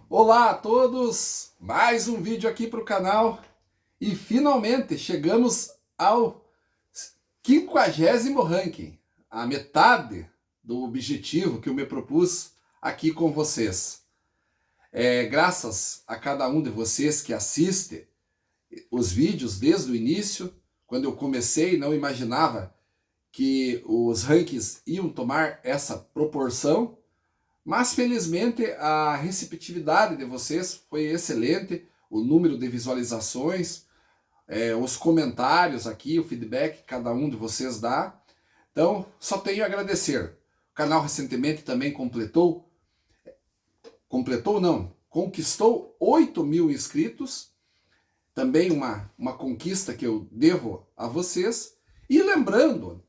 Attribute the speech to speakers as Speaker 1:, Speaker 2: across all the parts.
Speaker 1: Olá a todos! Mais um vídeo aqui para o canal e finalmente chegamos ao 50º ranking, a metade do objetivo que eu me propus aqui com vocês. Graças a cada um de vocês que assiste os vídeos desde o início, quando eu comecei não imaginava que os rankings iam tomar essa proporção. Mas felizmente a receptividade de vocês foi excelente, o número de visualizações, os comentários aqui, o feedback que cada um de vocês dá. Então, só tenho a agradecer. O canal recentemente também conquistou 8.000 inscritos, também uma conquista que eu devo a vocês. E lembrando,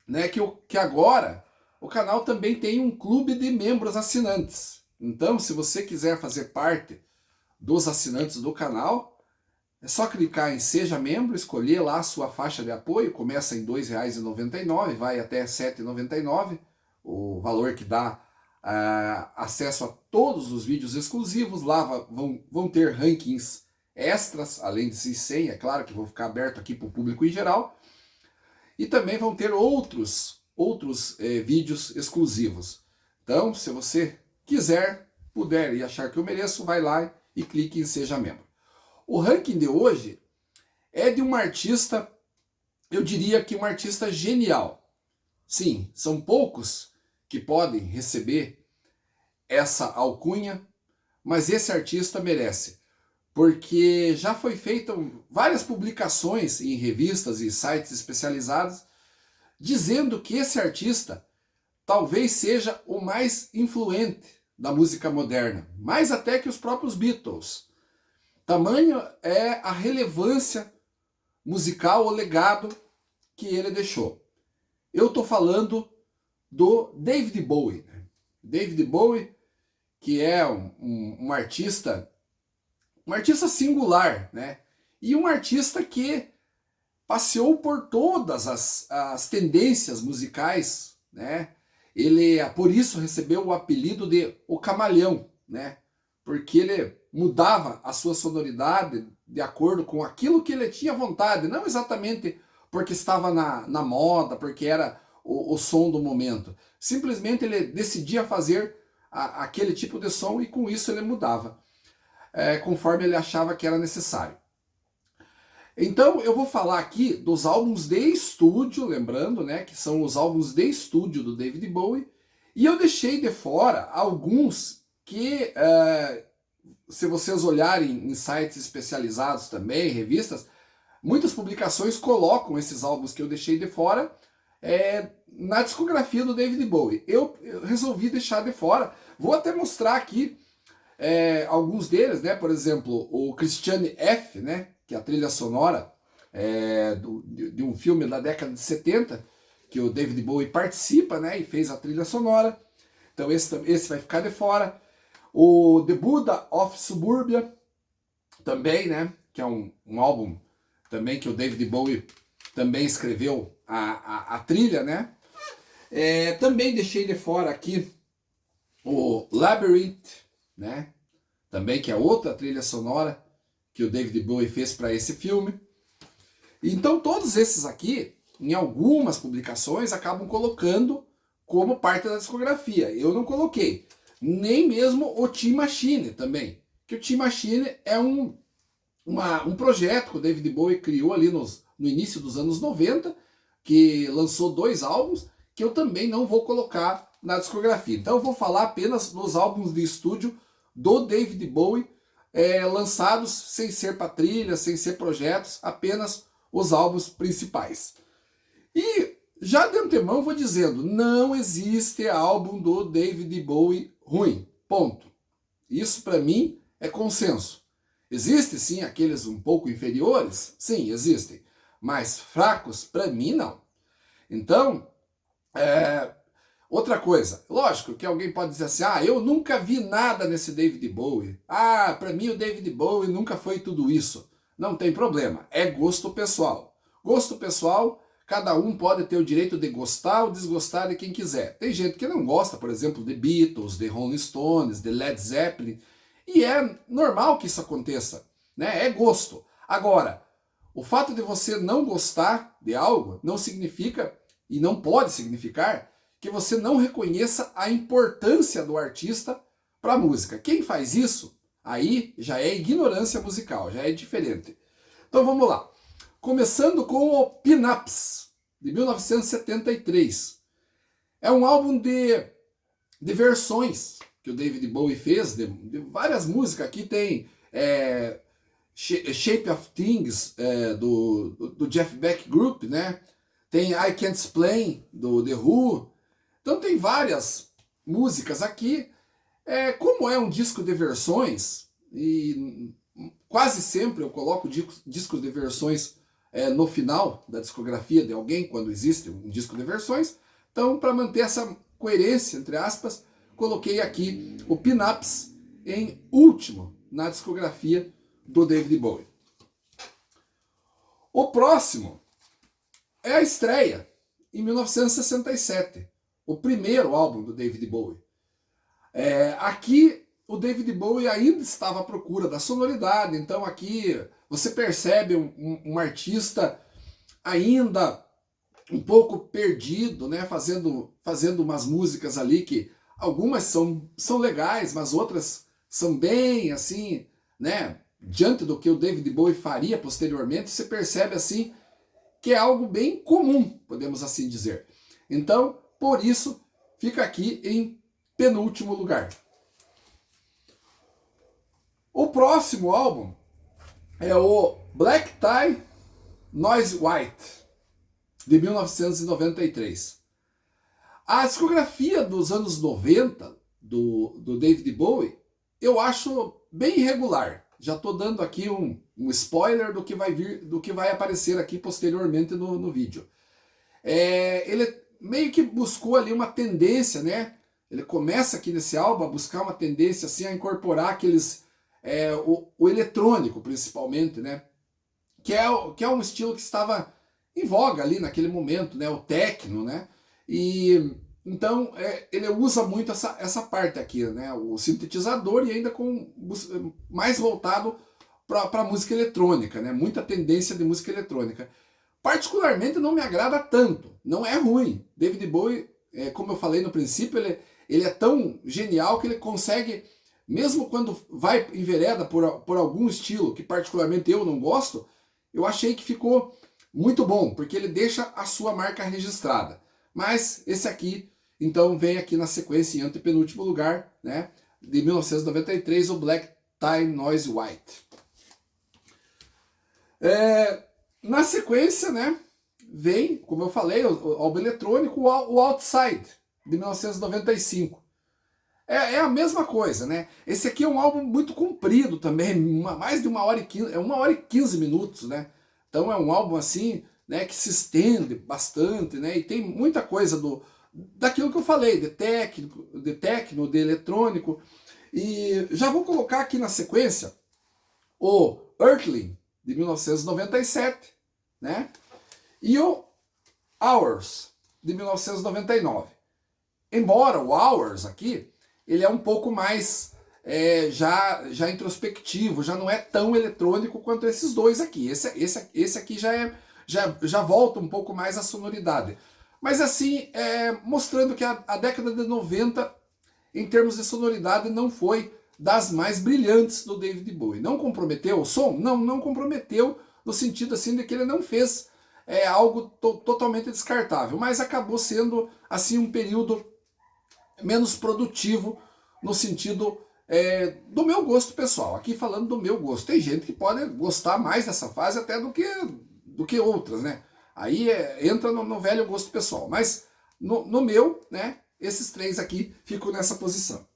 Speaker 1: né, que agora o canal também tem um clube de membros assinantes. Então, se você quiser fazer parte dos assinantes do canal, é só clicar em Seja Membro, escolher lá a sua faixa de apoio, começa em R$ 2,99, vai até R$ 7,99, o valor que dá acesso a todos os vídeos exclusivos. Lá vão ter rankings extras, além de 100, é claro que vão ficar aberto aqui para o público em geral. E também vão ter outros vídeos exclusivos. Então, se você quiser, puder e achar que eu mereço, vai lá e clique em Seja Membro. O ranking de hoje é de um artista, eu diria que um artista genial. Sim, são poucos que podem receber essa alcunha, mas esse artista merece, porque já foi feita várias publicações em revistas e sites especializados dizendo que esse artista talvez seja o mais influente da música moderna, mais até que os próprios Beatles. Tamanho é a relevância musical, o legado que ele deixou. Eu estou falando do David Bowie. David Bowie, que é um artista singular, né? E um artista que passeou por todas as tendências musicais, né? Ele, por isso, recebeu o apelido de O Camaleão, né? Porque ele mudava a sua sonoridade de acordo com aquilo que ele tinha vontade, não exatamente porque estava na moda, porque era o som do momento. Simplesmente ele decidia fazer aquele tipo de som e com isso ele mudava, conforme ele achava que era necessário. Então eu vou falar aqui dos álbuns de estúdio, lembrando, né, que são os álbuns de estúdio do David Bowie, e eu deixei de fora alguns que, se vocês olharem em sites especializados também, revistas, muitas publicações colocam esses álbuns que eu deixei de fora na discografia do David Bowie. Eu resolvi deixar de fora. Vou até mostrar aqui alguns deles, né? Por exemplo, o Christiane F., né? Que é a trilha sonora de um filme da década de 70, que o David Bowie participa, né? E fez a trilha sonora. Então esse vai ficar de fora. O The Buddha of Suburbia, também, né? Que é um álbum também que o David Bowie também escreveu a trilha, né? Também deixei de fora aqui o Labyrinth, né? Também que é outra trilha sonora que o David Bowie fez para esse filme. Então todos esses aqui, em algumas publicações, acabam colocando como parte da discografia. Eu não coloquei. Nem mesmo o Time Machine também. Que o Time Machine é um projeto que o David Bowie criou ali no início dos anos 90, que lançou 2 álbuns, que eu também não vou colocar na discografia. Então eu vou falar apenas dos álbuns de estúdio do David Bowie, lançados sem ser para trilha, sem ser projetos, apenas os álbuns principais. E já de antemão vou dizendo, não existe álbum do David Bowie ruim, ponto. Isso para mim é consenso. Existem sim aqueles um pouco inferiores? Sim, existem. Mas fracos, para mim não. Então, outra coisa, lógico que alguém pode dizer assim, eu nunca vi nada nesse David Bowie. Para mim o David Bowie nunca foi tudo isso. Não tem problema, é gosto pessoal. Gosto pessoal, cada um pode ter o direito de gostar ou desgostar de quem quiser. Tem gente que não gosta, por exemplo, de Beatles, de Rolling Stones, de Led Zeppelin. E é normal que isso aconteça, né? É gosto. Agora, o fato de você não gostar de algo não significa, e não pode significar, que você não reconheça a importância do artista para a música. Quem faz isso, aí já é ignorância musical, já é diferente. Então vamos lá. Começando com o Pin-Ups, de 1973. É um álbum de versões que o David Bowie fez, de várias músicas. Aqui tem Shape of Things, do Jeff Beck Group, né? Tem I Can't Explain, do The Who. Então tem várias músicas aqui. Como é um disco de versões, e quase sempre eu coloco discos de versões no final da discografia de alguém, quando existe um disco de versões. Então, para manter essa coerência, entre aspas, coloquei aqui o Pin-Ups em último na discografia do David Bowie. O próximo é a estreia, em 1967, o primeiro álbum do David Bowie. Aqui o David Bowie ainda estava à procura da sonoridade, então aqui você percebe um artista ainda um pouco perdido, né, fazendo umas músicas ali que algumas são legais, mas outras são bem assim, né, diante do que o David Bowie faria posteriormente, você percebe assim que é algo bem comum, podemos assim dizer. Então, por isso, fica aqui em penúltimo lugar. O próximo álbum é o Black Tie, Noise White, de 1993. A discografia dos anos 90 do David Bowie, eu acho bem irregular. Já estou dando aqui um spoiler do que vai vir, do que vai aparecer aqui posteriormente no vídeo. Ele meio que buscou ali uma tendência, né? Ele começa aqui nesse álbum a buscar uma tendência assim, a incorporar aqueles o eletrônico principalmente, né? Que é um estilo que estava em voga ali naquele momento, né? O techno, né? E então ele usa muito essa parte aqui, né? O sintetizador, e ainda mais voltado para a música eletrônica, né? Muita tendência de música eletrônica. Particularmente não me agrada tanto, não é ruim. David Bowie, como eu falei no princípio, ele é tão genial que ele consegue, mesmo quando vai envereda por algum estilo que particularmente eu não gosto, eu achei que ficou muito bom, porque ele deixa a sua marca registrada. Mas esse aqui, então, vem aqui na sequência em antepenúltimo lugar, né, de 1993, o Black Tie Noise White. Na sequência, né, vem, como eu falei, o álbum eletrônico, o Outside, de 1995. É a mesma coisa, né? Esse aqui é um álbum muito comprido também, mais de 1h15, 1h15 minutos, né? Então é um álbum assim, né, que se estende bastante, né? E tem muita coisa daquilo que eu falei, de techno, de eletrônico. E já vou colocar aqui na sequência o Earthling, de 1997, né? E o Hours, de 1999. Embora o Hours aqui, ele é um pouco mais já introspectivo, já não é tão eletrônico quanto esses dois aqui. Esse aqui já volta um pouco mais à sonoridade. Mas assim, mostrando que a década de 90, em termos de sonoridade, não foi das mais brilhantes do David Bowie. Não comprometeu o som? Não comprometeu, no sentido assim de que ele não fez algo totalmente descartável, mas acabou sendo assim um período menos produtivo no sentido do meu gosto pessoal. Aqui falando do meu gosto. Tem gente que pode gostar mais dessa fase até do que outras, né? Aí entra no velho gosto pessoal. Mas no meu, né, esses três aqui ficam nessa posição.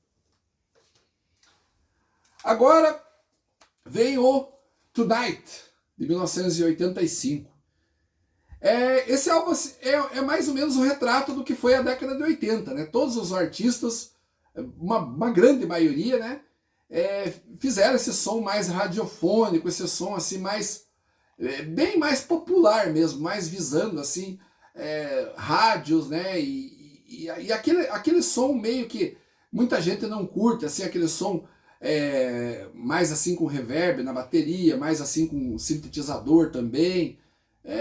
Speaker 1: Agora vem o Tonight, de 1985. Esse álbum é mais ou menos o retrato do que foi a década de 80, né? Todos os artistas, uma grande maioria, né, fizeram esse som mais radiofônico, esse som assim bem mais popular mesmo, mais visando assim rádios, né? E aquele som meio que muita gente não curte, assim, aquele som mais assim com reverb na bateria, mais assim com sintetizador também,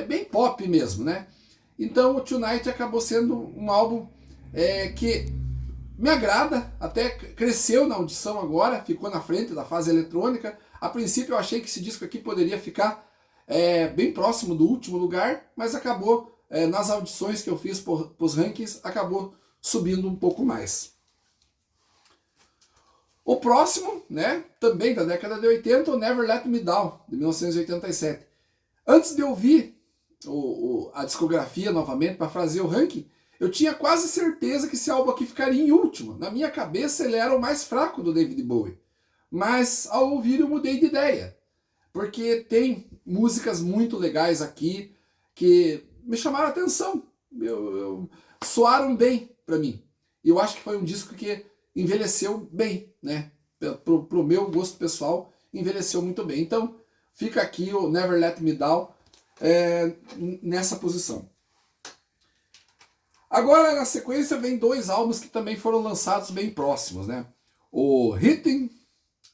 Speaker 1: bem pop mesmo, né? Então o Tonight acabou sendo um álbum que me agrada, até cresceu na audição agora, ficou na frente da fase eletrônica. A princípio eu achei que esse disco aqui poderia ficar bem próximo do último lugar, mas acabou, nas audições que eu fiz para os rankings, acabou subindo um pouco mais. O próximo, né, também da década de 80, o Never Let Me Down, de 1987. Antes de ouvir a discografia novamente para fazer o ranking, eu tinha quase certeza que esse álbum aqui ficaria em último. Na minha cabeça ele era o mais fraco do David Bowie. Mas ao ouvir eu mudei de ideia. Porque tem músicas muito legais aqui que me chamaram a atenção. Soaram bem para mim. E eu acho que foi um disco que envelheceu bem, né? Pro meu gosto pessoal, envelheceu muito bem. Então, fica aqui o Never Let Me Down nessa posição. Agora, na sequência, vem dois álbuns que também foram lançados bem próximos, né? O Hitting,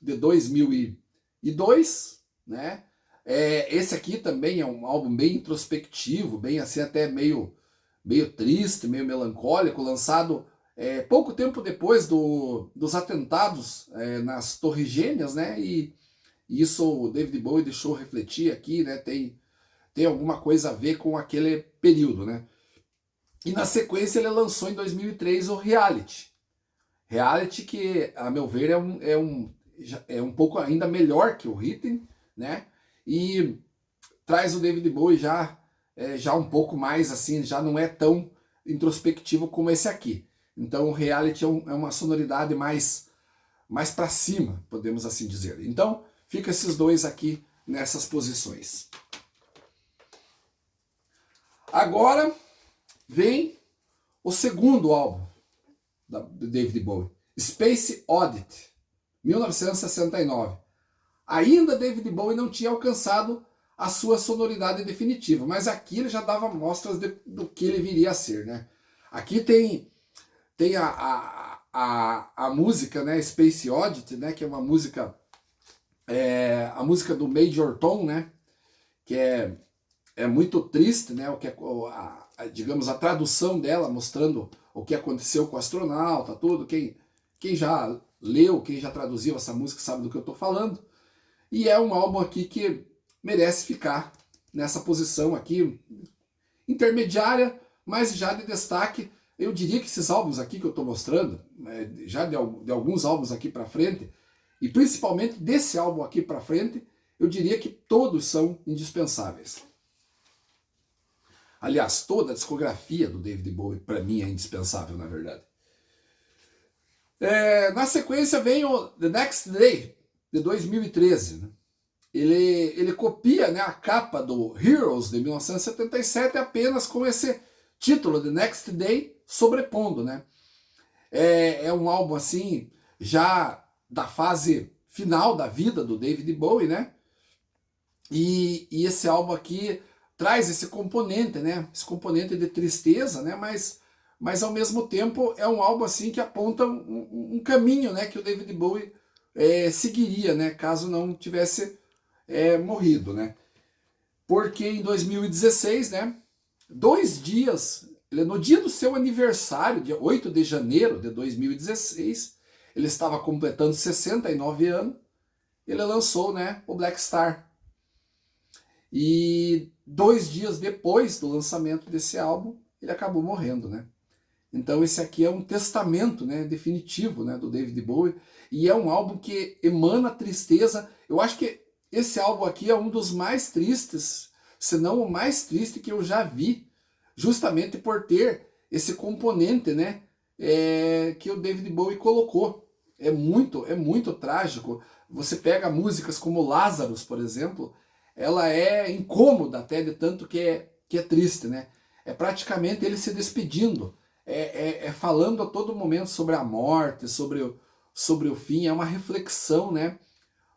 Speaker 1: de 2002, né? Esse aqui também é um álbum bem introspectivo, bem assim até meio triste, meio melancólico, lançado pouco tempo depois dos atentados nas Torres Gêmeas, né? E isso o David Bowie deixou refletir aqui, né? Tem alguma coisa a ver com aquele período, né? E na sequência ele lançou em 2003 o Reality. Reality que, a meu ver, é um pouco ainda melhor que o Hitting, né? E traz o David Bowie já um pouco mais assim, já não é tão introspectivo como esse aqui. Então o Reality é uma sonoridade mais para cima, podemos assim dizer. Então fica esses dois aqui nessas posições. Agora vem o segundo álbum do David Bowie, Space Oddity, 1969. Ainda David Bowie não tinha alcançado a sua sonoridade definitiva, mas aqui ele já dava mostras do que ele viria a ser, né? Aqui tem a música, né, Space Oddity, né, que é uma música, a música do Major Tom, né, que é muito triste, né, o que digamos, a tradução dela, mostrando o que aconteceu com o astronauta, tudo. Quem já leu, quem já traduziu essa música sabe do que eu estou falando. E é um álbum aqui que merece ficar nessa posição aqui, intermediária, mas já de destaque. Eu diria que esses álbuns aqui que eu estou mostrando, já de alguns álbuns aqui para frente, e principalmente desse álbum aqui para frente, eu diria que todos são indispensáveis. Aliás, toda a discografia do David Bowie, para mim, é indispensável, na verdade. Na sequência vem o The Next Day, de 2013. Né? Ele copia, né, a capa do Heroes, de 1977, apenas com esse título, The Next Day, sobrepondo. Né? É um álbum, assim, já da fase final da vida do David Bowie, né? E esse álbum aqui traz esse componente, né? Esse componente de tristeza, né? Mas ao mesmo tempo é um álbum assim que aponta um caminho, né? Que o David Bowie seguiria, né? Caso não tivesse morrido, né? Porque em 2016, né? 2 dias, no dia do seu aniversário, dia 8 de janeiro de 2016, ele estava completando 69 anos, ele lançou, né? O Black Star. E 2 dias depois do lançamento desse álbum, ele acabou morrendo, né? Então esse aqui é um testamento, né, definitivo, né, do David Bowie, e é um álbum que emana tristeza. Eu acho que esse álbum aqui é um dos mais tristes, se não o mais triste que eu já vi, justamente por ter esse componente, né, que o David Bowie colocou. É muito trágico. Você pega músicas como Lazarus, por exemplo, ela é incômoda até de tanto que é triste, né? É praticamente ele se despedindo, falando a todo momento sobre a morte, sobre o fim, é uma reflexão, né?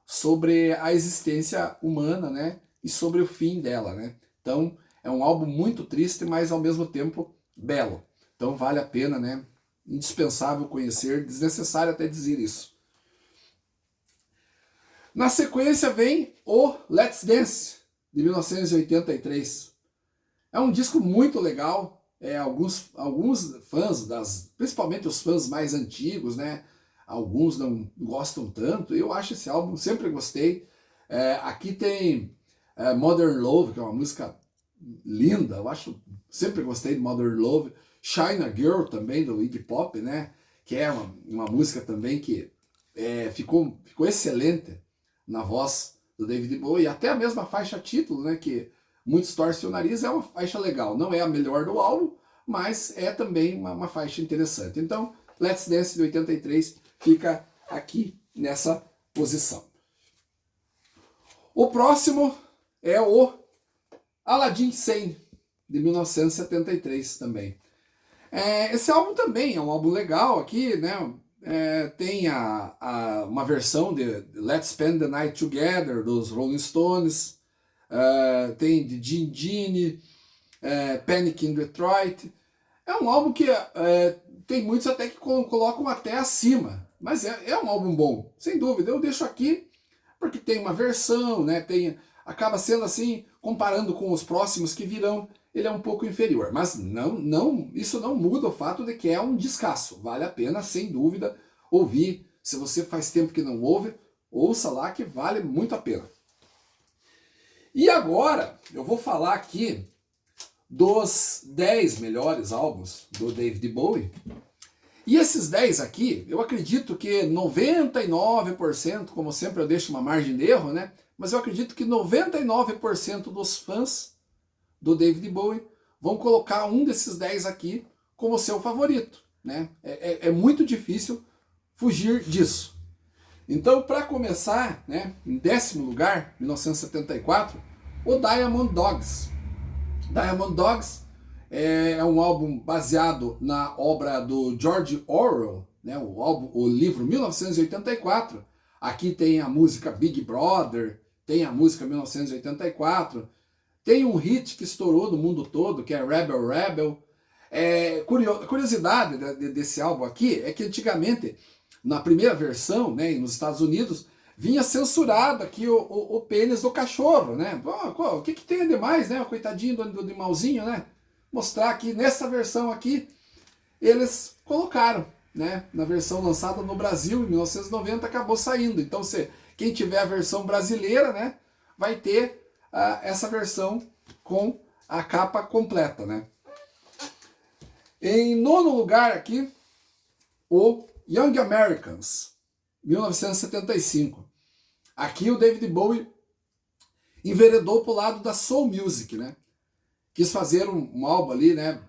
Speaker 1: Sobre a existência humana, né? E sobre o fim dela, né? Então é um álbum muito triste, mas ao mesmo tempo belo. Então vale a pena, né? Indispensável conhecer, desnecessário até dizer isso. Na sequência vem o Let's Dance, de 1983. É um disco muito legal. Alguns fãs, principalmente os fãs mais antigos, né? Alguns não gostam tanto. Eu acho esse álbum, sempre gostei. Aqui tem Modern Love, que é uma música linda. Sempre gostei de Modern Love. China Girl também, do Iggy Pop, né? Que é uma música também que ficou excelente na voz do David Bowie. E até a mesma faixa título, né? Que muitos torcem o nariz, é uma faixa legal. Não é a melhor do álbum, mas é também uma faixa interessante. Então, Let's Dance de 83 fica aqui nessa posição. O próximo é o Aladdin Sane, de 1973 também. Esse álbum também é um álbum legal aqui, né? Tem uma versão de Let's Spend the Night Together, dos Rolling Stones, tem de Gin Genie, Panic in Detroit. É um álbum que tem muitos até que colocam até acima, mas é um álbum bom, sem dúvida. Eu deixo aqui porque tem uma versão, né? Acaba sendo assim, comparando com os próximos que virão, ele é um pouco inferior. Mas isso não muda o fato de que é um descasso. Vale a pena, sem dúvida, ouvir. Se você faz tempo que não ouve, ouça lá que vale muito a pena. E agora eu vou falar aqui dos 10 melhores álbuns do David Bowie. E esses 10 aqui, eu acredito que 99%, como sempre eu deixo uma margem de erro, né? Mas eu acredito que 99% dos fãs do David Bowie vão colocar um desses 10 aqui como seu favorito, né? É muito difícil fugir disso. Então, para começar, né, em 10º lugar, 1974, o Diamond Dogs. Diamond Dogs é um álbum baseado na obra do George Orwell, né, o livro 1984. Aqui tem a música Big Brother, tem a música 1984, tem um hit que estourou no mundo todo, que é Rebel Rebel. Curiosidade desse álbum aqui é que antigamente, na primeira versão, né, nos Estados Unidos, vinha censurado aqui o pênis do cachorro, né? O que tem de mais, né? O coitadinho do animalzinho, né? Mostrar que nessa versão aqui, eles colocaram, né? Na versão lançada no Brasil, em 1990, acabou saindo. Então, quem tiver a versão brasileira, né? Vai ter essa versão com a capa completa, né? Em 9º lugar aqui, o Young Americans, 1975. Aqui o David Bowie enveredou para o lado da soul music, né? Quis fazer um álbum ali, né?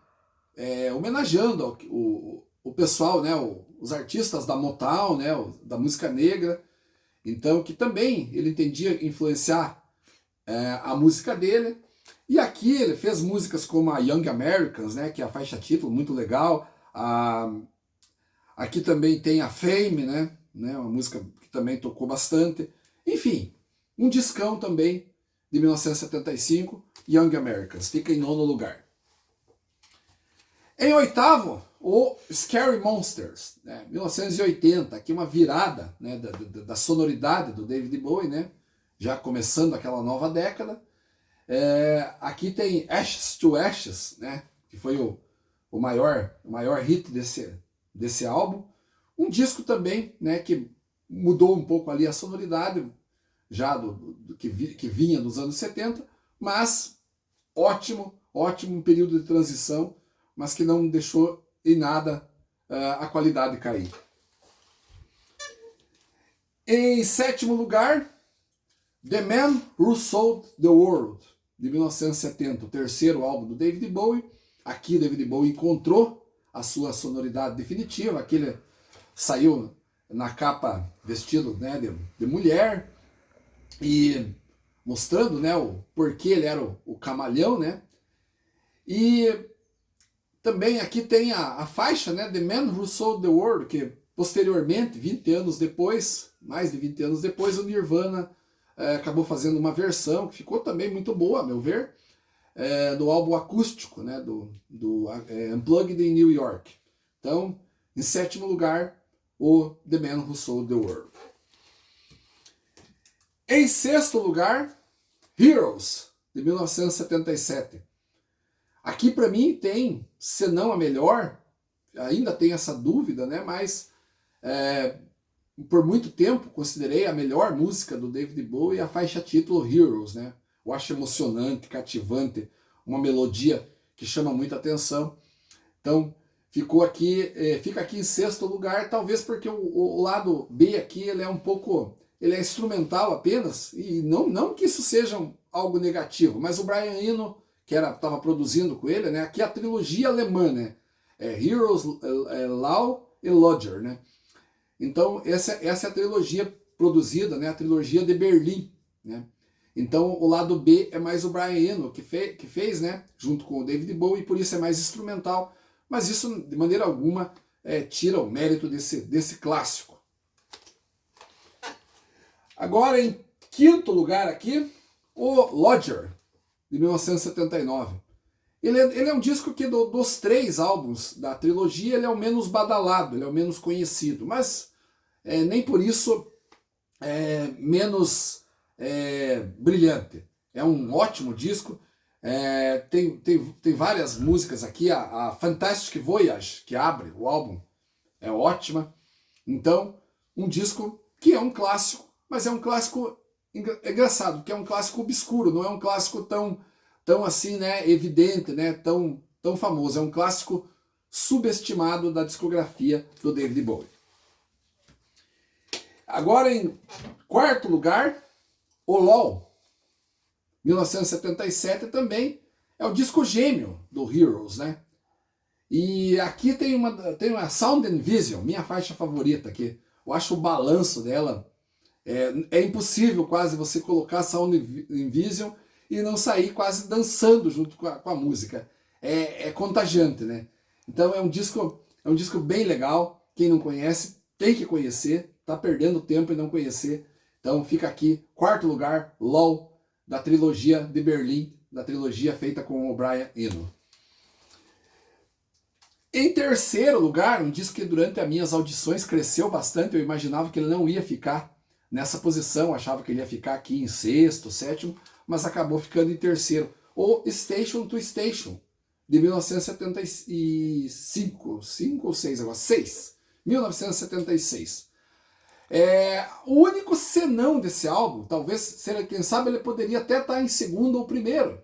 Speaker 1: Homenageando o pessoal, né? Os artistas da Motown, né? Da música negra. Então, que também ele entendia influenciar a música dele. E aqui ele fez músicas como a Young Americans, né? Que é a faixa título, muito legal. Aqui também tem a Fame, né? Uma música que também tocou bastante. Enfim, um discão também de 1975, Young Americans, fica em 9º lugar. Em 8º, o Scary Monsters, né? 1980, aqui uma virada, né, da sonoridade do David Bowie, né? Já começando aquela nova década. Aqui tem Ashes to Ashes, né? Que foi o maior hit desse álbum. Um disco também, né, que mudou um pouco ali a sonoridade, já do que vinha dos anos 70, mas ótimo período de transição, mas que não deixou em nada a qualidade cair. Em 7º lugar, The Man Who Sold the World, de 1970, o 3º álbum do David Bowie. Aqui David Bowie encontrou a sua sonoridade definitiva. Aqui ele saiu na capa vestido, né, de mulher e mostrando, né, o porquê ele era o camaleão, né? E também aqui tem a faixa, né, The Man Who Sold the World, que posteriormente, 20 anos depois, mais de 20 anos depois, o Nirvana acabou fazendo uma versão que ficou também muito boa, a meu ver, do álbum acústico, né, do Unplugged in New York. Então, em 7º lugar, o The Man Who Sold the World. Em sexto lugar, Heroes, de 1977. Aqui para mim tem, se não a melhor, ainda tem essa dúvida, né? Mas por muito tempo considerei a melhor música do David Bowie a faixa título Heroes, né? Eu acho emocionante, cativante, uma melodia que chama muita atenção. Então fica aqui em sexto lugar, talvez porque o lado B aqui ele é um pouco, ele é instrumental apenas, e não que isso seja algo negativo, mas o Brian Eno, que estava produzindo com ele, né? Aqui a trilogia alemã, né? Heroes, Lau e Lodger, né? Então essa é a trilogia produzida, né? A trilogia de Berlim, né? Então o lado B é mais o Brian Eno que fez, né? Junto com o David Bowie, e por isso é mais instrumental. Mas isso, de maneira alguma, tira o mérito desse clássico. Agora, em quinto lugar aqui, o Lodger, de 1979. Ele é um disco que, dos 3 álbuns da trilogia, ele é o menos badalado, ele é o menos conhecido. Mas nem por isso menos brilhante. É um ótimo disco. Tem várias músicas aqui, a Fantastic Voyage, que abre o álbum, é ótima. Então, um disco que é um clássico, mas é um clássico engraçado, que é um clássico obscuro, não é um clássico tão assim, né, evidente, né, tão famoso. É um clássico subestimado da discografia do David Bowie. Agora, em quarto lugar, o LOL, 1977, também é o disco gêmeo do Heroes, né? E aqui tem uma Sound and Vision, minha faixa favorita aqui. Eu acho o balanço dela, é impossível quase você colocar Sound and Vision e não sair quase dançando junto com a música. É contagiante, né? Então é um disco bem legal. Quem não conhece tem que conhecer, tá perdendo tempo em não conhecer. Então fica aqui, quarto lugar, LOL, da trilogia de Berlim, da trilogia feita com o Brian Eno. Em terceiro lugar, um disco que durante as minhas audições cresceu bastante, eu imaginava que ele não ia ficar nessa posição, achava que ele ia ficar aqui em sexto, sétimo, mas acabou ficando em terceiro. O Station to Station, de 1975, 5 ou 6 agora, 6, 1976. O único senão desse álbum, talvez, quem sabe ele poderia até estar em segundo ou primeiro,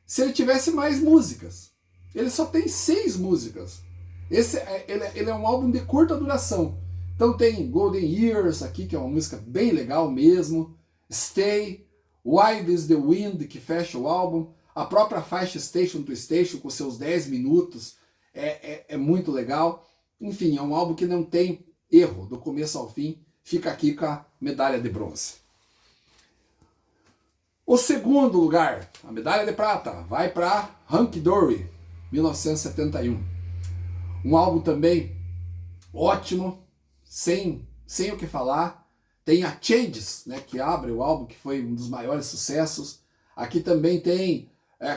Speaker 1: se ele tivesse mais músicas. Ele só tem 6 músicas. Ele é um álbum de curta duração. Então tem Golden Years aqui, que é uma música bem legal mesmo, Stay, Wild is the Wind, que fecha o álbum, a própria faixa Station to Station, com seus 10 minutos, é muito legal. Enfim, é um álbum que não tem erro, do começo ao fim, fica aqui com a medalha de bronze. O segundo lugar, a medalha de prata, vai para Hunky Dory, 1971. Um álbum também ótimo, sem o que falar. Tem a Changes, né, que abre o álbum, que foi um dos maiores sucessos. Aqui também tem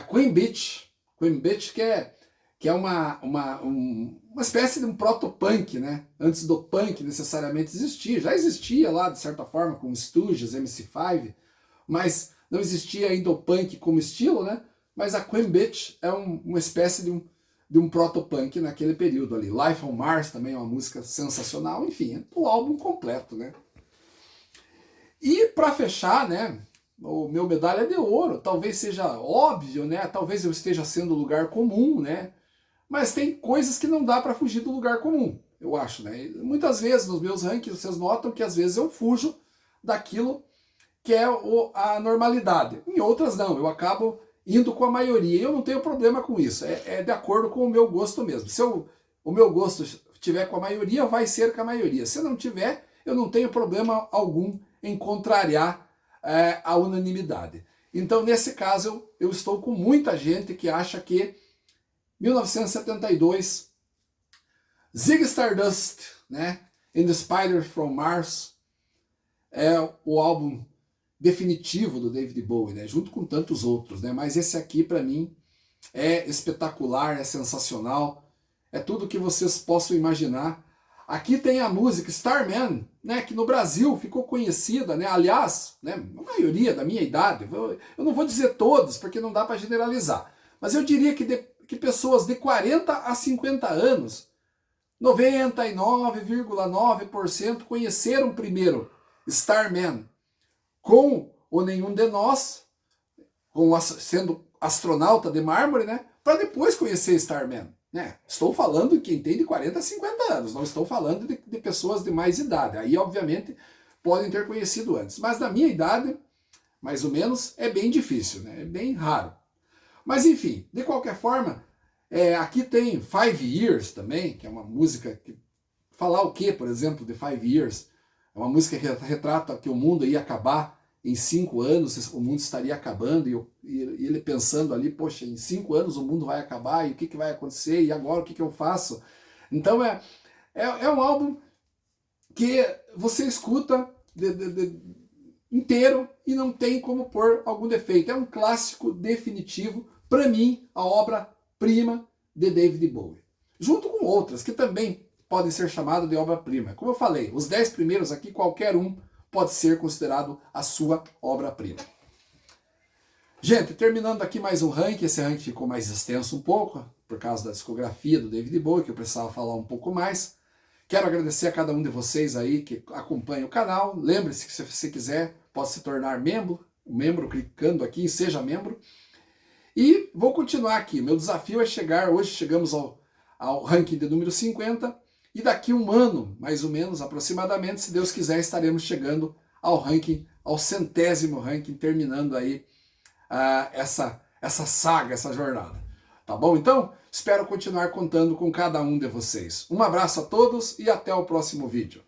Speaker 1: Queen Beach, que é uma espécie de um proto-punk, né? Antes do punk necessariamente existia. Já existia lá, de certa forma, com Stooges, MC5, mas não existia ainda o punk como estilo, né? Mas a Queen Beach é uma espécie de um proto-punk naquele período ali. Life on Mars também é uma música sensacional. Enfim, é o álbum completo, né? E para fechar, né? O meu medalha de ouro, talvez seja óbvio, né? Talvez eu esteja sendo lugar comum, né? Mas tem coisas que não dá para fugir do lugar comum, eu acho, né? E muitas vezes nos meus rankings vocês notam que às vezes eu fujo daquilo que é a normalidade. Em outras não, eu acabo indo com a maioria. E eu não tenho problema com isso, é de acordo com o meu gosto mesmo. Se o meu gosto tiver com a maioria, vai ser com a maioria. Se não tiver, eu não tenho problema algum em contrariar a unanimidade. Então, nesse caso, eu estou com muita gente que acha que 1972, Ziggy Stardust, né, and the Spider from Mars, é o álbum definitivo do David Bowie, né, junto com tantos outros, né, mas esse aqui para mim é espetacular, é sensacional, é tudo que vocês possam imaginar. Aqui tem a música Starman, né, que no Brasil ficou conhecida, né, aliás, né, a maioria da minha idade, eu não vou dizer todos, porque não dá para generalizar, mas eu diria que pessoas de 40 a 50 anos, 99,9% conheceram primeiro Starman com o Nenhum de Nós, sendo astronauta de mármore, né, para depois conhecer Starman. Né? Estou falando de quem tem de 40 a 50 anos, não estou falando de pessoas de mais idade. Aí, obviamente, podem ter conhecido antes. Mas na minha idade, mais ou menos, é bem difícil, né? É bem raro. Mas enfim, de qualquer forma, aqui tem Five Years também, que é uma música que... Falar o que, por exemplo, de Five Years? É uma música que retrata que o mundo ia acabar em 5 anos, o mundo estaria acabando, e ele pensando ali, poxa, em 5 anos o mundo vai acabar, e o que vai acontecer, e agora o que eu faço? Então é um álbum que você escuta inteiro e não tem como pôr algum defeito. É um clássico definitivo, para mim, a obra-prima de David Bowie. Junto com outras que também podem ser chamadas de obra-prima. Como eu falei, os 10 primeiros aqui, qualquer um pode ser considerado a sua obra-prima. Gente, terminando aqui mais um ranking, esse ranking ficou mais extenso um pouco, por causa da discografia do David Bowie, que eu precisava falar um pouco mais. Quero agradecer a cada um de vocês aí que acompanha o canal. Lembre-se que se você quiser, pode se tornar membro clicando aqui em Seja Membro. E vou continuar aqui. Meu desafio é chegar, hoje chegamos ao ranking de número 50, e daqui um ano, mais ou menos, aproximadamente, se Deus quiser, estaremos chegando ao ranking, ao 100º ranking, terminando aí essa saga, essa jornada. Tá bom? Então, espero continuar contando com cada um de vocês. Um abraço a todos e até o próximo vídeo.